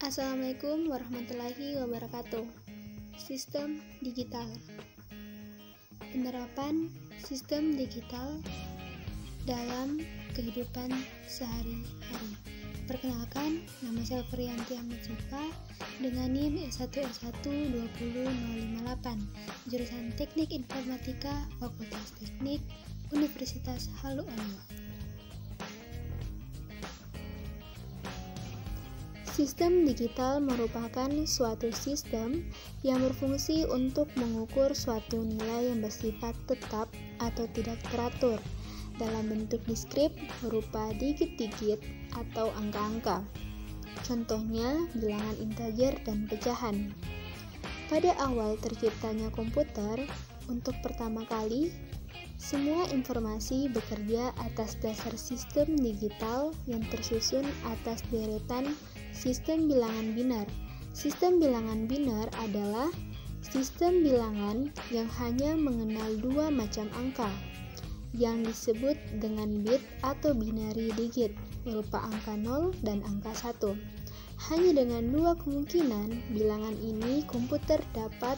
Assalamualaikum warahmatullahi wabarakatuh. Sistem digital. Penerapan sistem digital dalam kehidupan sehari-hari. Perkenalkan, nama saya Priyanti Ahmad Sipa dengan NIM S1S1200058, jurusan Teknik Informatika, Fakultas Teknik, Universitas Haluoleo. Sistem digital merupakan suatu sistem yang berfungsi untuk mengukur suatu nilai yang bersifat tetap atau tidak teratur dalam bentuk diskrit berupa digit-digit atau angka-angka. Contohnya, bilangan integer dan pecahan. Pada awal terciptanya komputer, untuk pertama kali, semua informasi bekerja atas dasar sistem digital yang tersusun atas deretan sistem bilangan biner. Sistem bilangan biner adalah sistem bilangan yang hanya mengenal dua macam angka, yang disebut dengan bit atau binary digit, berupa angka 0 dan angka 1. Hanya dengan dua kemungkinan bilangan ini komputer dapat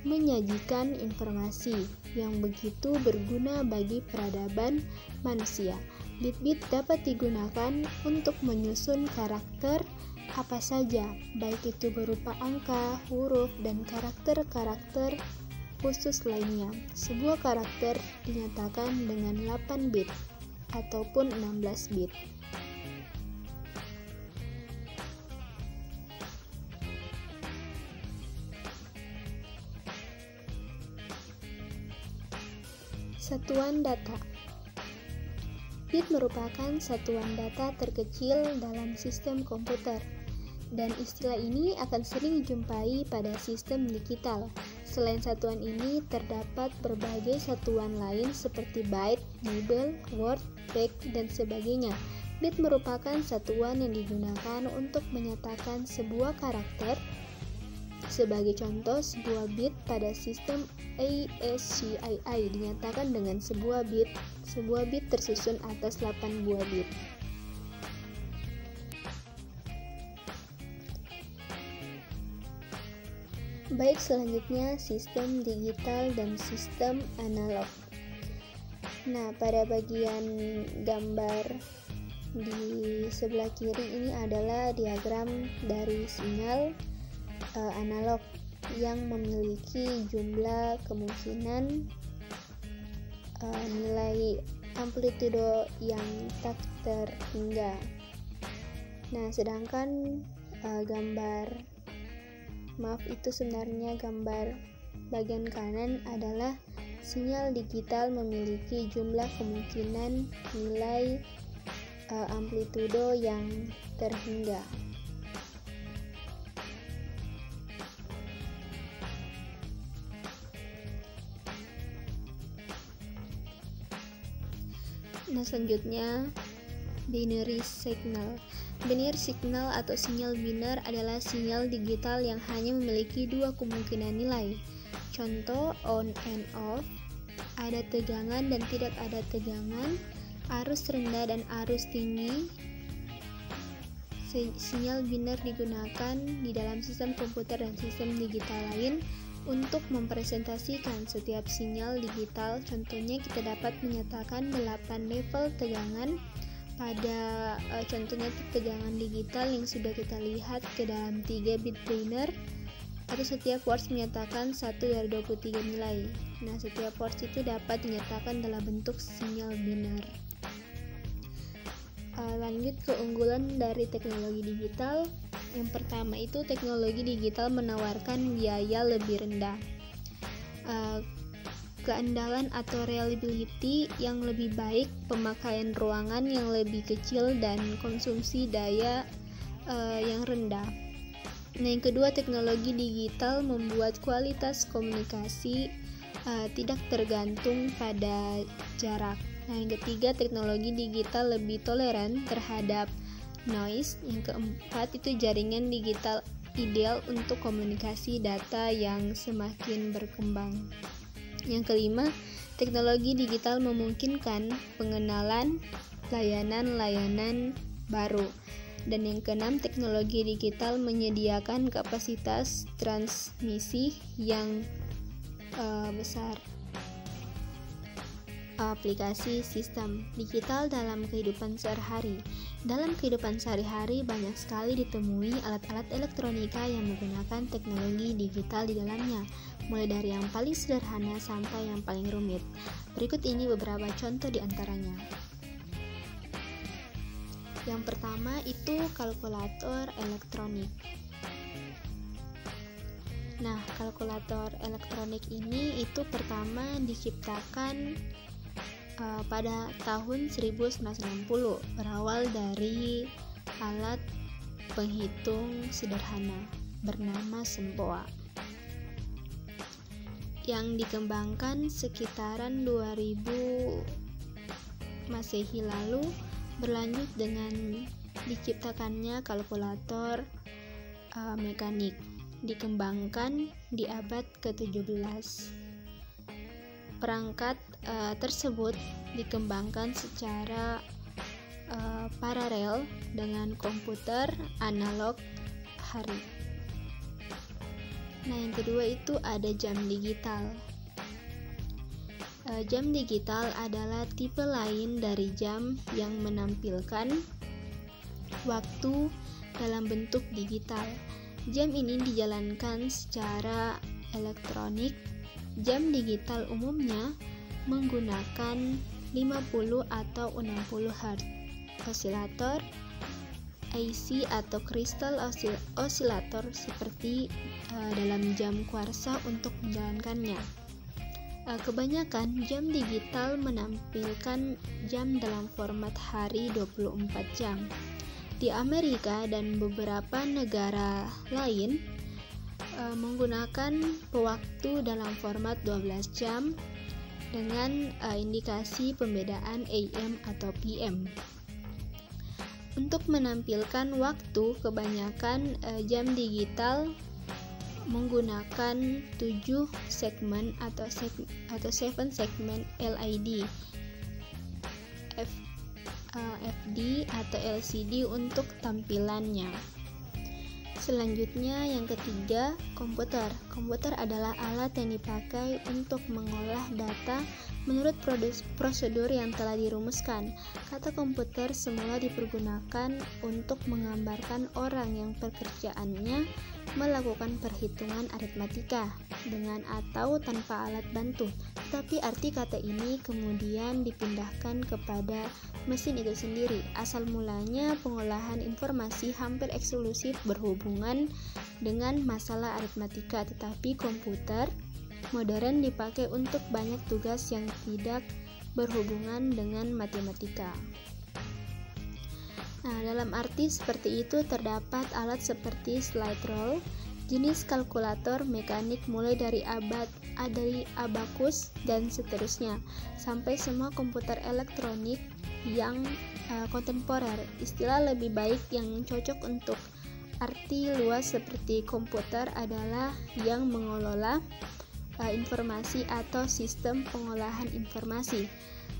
menyajikan informasi yang begitu berguna bagi peradaban manusia. Bit-bit dapat digunakan untuk menyusun karakter apa saja, baik itu berupa angka, huruf, dan karakter-karakter khusus lainnya. Sebuah karakter dinyatakan dengan 8 bit ataupun 16 bit. Satuan data. Bit merupakan satuan data terkecil dalam sistem komputer, dan istilah ini akan sering dijumpai pada sistem digital. Selain satuan ini, terdapat berbagai satuan lain seperti byte, nibble, word, byte, dan sebagainya. Bit merupakan satuan yang digunakan untuk menyatakan sebuah karakter. Sebagai contoh, sebuah bit pada sistem ASCII dinyatakan dengan sebuah bit. Sebuah bit tersusun atas 8 buah bit. Baik, selanjutnya sistem digital dan sistem analog. Nah, pada bagian gambar di sebelah kiri ini adalah diagram dari sinyal analog yang memiliki jumlah kemungkinan nilai amplitudo yang tak terhingga. Nah, sedangkan itu sebenarnya gambar bagian kanan adalah sinyal digital memiliki jumlah kemungkinan nilai amplitudo yang terhingga. Nah, selanjutnya binary signal. Binary signal atau sinyal biner adalah sinyal digital yang hanya memiliki dua kemungkinan nilai. Contoh on and off, ada tegangan dan tidak ada tegangan, arus rendah dan arus tinggi. Sinyal biner digunakan di dalam sistem komputer dan sistem digital lain untuk mempresentasikan setiap sinyal digital. Contohnya, kita dapat menyatakan 8 level tegangan pada contohnya tegangan digital yang sudah kita lihat ke dalam 3 bit biner, atau setiap words menyatakan 1 dari 23 nilai. Nah, setiap words itu dapat dinyatakan dalam bentuk sinyal biner. Lanjut, keunggulan dari teknologi digital. Yang pertama itu, teknologi digital menawarkan biaya lebih rendah, keandalan atau reliability yang lebih baik, pemakaian ruangan yang lebih kecil, dan konsumsi daya yang rendah. Nah, yang kedua, teknologi digital membuat kualitas komunikasi tidak tergantung pada jarak. Nah, yang ketiga, teknologi digital lebih toleran terhadap noise. Yang keempat itu, jaringan digital ideal untuk komunikasi data yang semakin berkembang. Yang kelima, teknologi digital memungkinkan pengenalan layanan-layanan baru. Dan yang keenam, teknologi digital menyediakan kapasitas transmisi yang besar. Aplikasi sistem digital dalam kehidupan sehari-hari. Dalam kehidupan sehari-hari banyak sekali ditemui alat-alat elektronika yang menggunakan teknologi digital di dalamnya, mulai dari yang paling sederhana sampai yang paling rumit. Berikut ini beberapa contoh di antaranya. Yang pertama itu kalkulator elektronik. Nah, kalkulator elektronik ini itu pertama diciptakan pada tahun 1960, berawal dari alat penghitung sederhana bernama Sempoa yang dikembangkan sekitaran 2000 Masehi lalu, berlanjut dengan diciptakannya kalkulator mekanik, dikembangkan di abad ke-17. Perangkat tersebut dikembangkan secara paralel dengan komputer analog hari. Nah, yang kedua itu ada jam digital. Jam digital adalah tipe lain dari jam yang menampilkan waktu dalam bentuk digital. Jam ini dijalankan secara elektronik. Jam digital umumnya menggunakan 50 atau 60 Hz osilator AC atau kristal osilator seperti dalam jam kuarsa untuk menjalankannya. Kebanyakan jam digital menampilkan jam dalam format hari 24 jam. Di Amerika dan beberapa negara lain menggunakan pewaktu dalam format 12 jam dengan indikasi pembedaan AM atau PM. Untuk menampilkan waktu, kebanyakan jam digital menggunakan 7 segmen atau 7 segmen LED, FD atau LCD untuk tampilannya. Selanjutnya yang ketiga, komputer. Komputer adalah alat yang dipakai untuk mengolah data menurut prosedur yang telah dirumuskan. Kata komputer semula dipergunakan untuk menggambarkan orang yang pekerjaannya melakukan perhitungan aritmatika dengan atau tanpa alat bantu. Tetapi arti kata ini kemudian dipindahkan kepada mesin itu sendiri. Asal mulanya pengolahan informasi hampir eksklusif berhubungan dengan masalah aritmatika, tetapi komputer modern dipakai untuk banyak tugas yang tidak berhubungan dengan matematika. Nah, dalam arti seperti itu terdapat alat seperti slide rule, jenis kalkulator mekanik mulai dari abakus dan seterusnya, sampai semua komputer elektronik yang kontemporer. Istilah lebih baik yang cocok untuk arti luas seperti komputer adalah yang mengelola informasi atau sistem pengolahan informasi.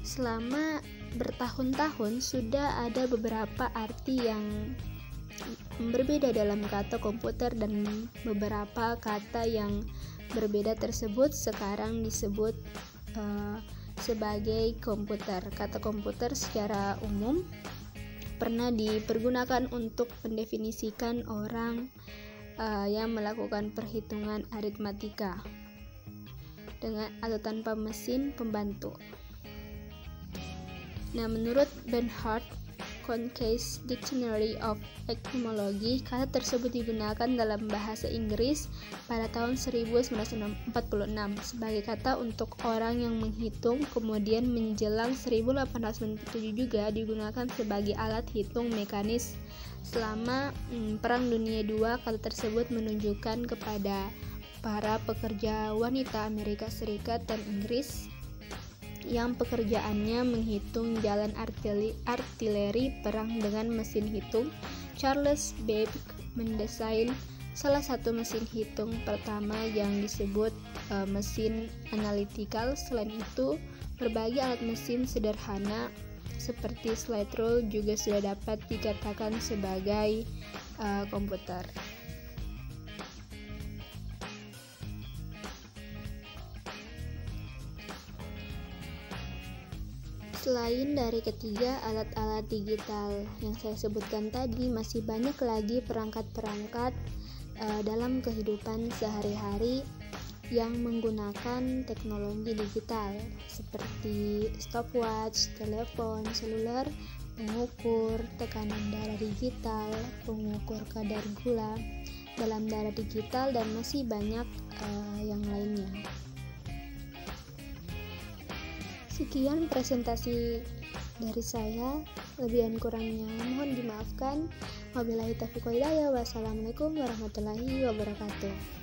Selama bertahun-tahun sudah ada beberapa arti yang berbeda dalam kata komputer, dan beberapa kata yang berbeda tersebut sekarang disebut sebagai komputer. Kata komputer secara umum pernah dipergunakan untuk mendefinisikan orang yang melakukan perhitungan aritmatika dengan atau tanpa mesin pembantu. Nah, menurut Bernhard Conke's Dictionary of Etymology, kata tersebut digunakan dalam bahasa Inggris pada tahun 1946 sebagai kata untuk orang yang menghitung. Kemudian menjelang 1897 juga digunakan sebagai alat hitung mekanis. Selama Perang Dunia II, kata tersebut menunjukkan kepada para pekerja wanita Amerika Serikat dan Inggris yang pekerjaannya menghitung jalan artileri perang dengan mesin hitung. Charles Babbage mendesain salah satu mesin hitung pertama yang disebut mesin analytical. Selain itu, berbagai alat mesin sederhana seperti slide rule juga sudah dapat dikatakan sebagai komputer. Selain dari ketiga alat-alat digital yang saya sebutkan tadi, masih banyak lagi perangkat-perangkat dalam kehidupan sehari-hari yang menggunakan teknologi digital seperti stopwatch, telepon seluler, pengukur tekanan darah digital, pengukur kadar gula dalam darah digital, dan masih banyak yang lainnya. Sekian presentasi dari saya, lebih dan kurangnya mohon dimaafkan. Wabillahi taufiq wal hidayah. Wassalamualaikum warahmatullahi wabarakatuh.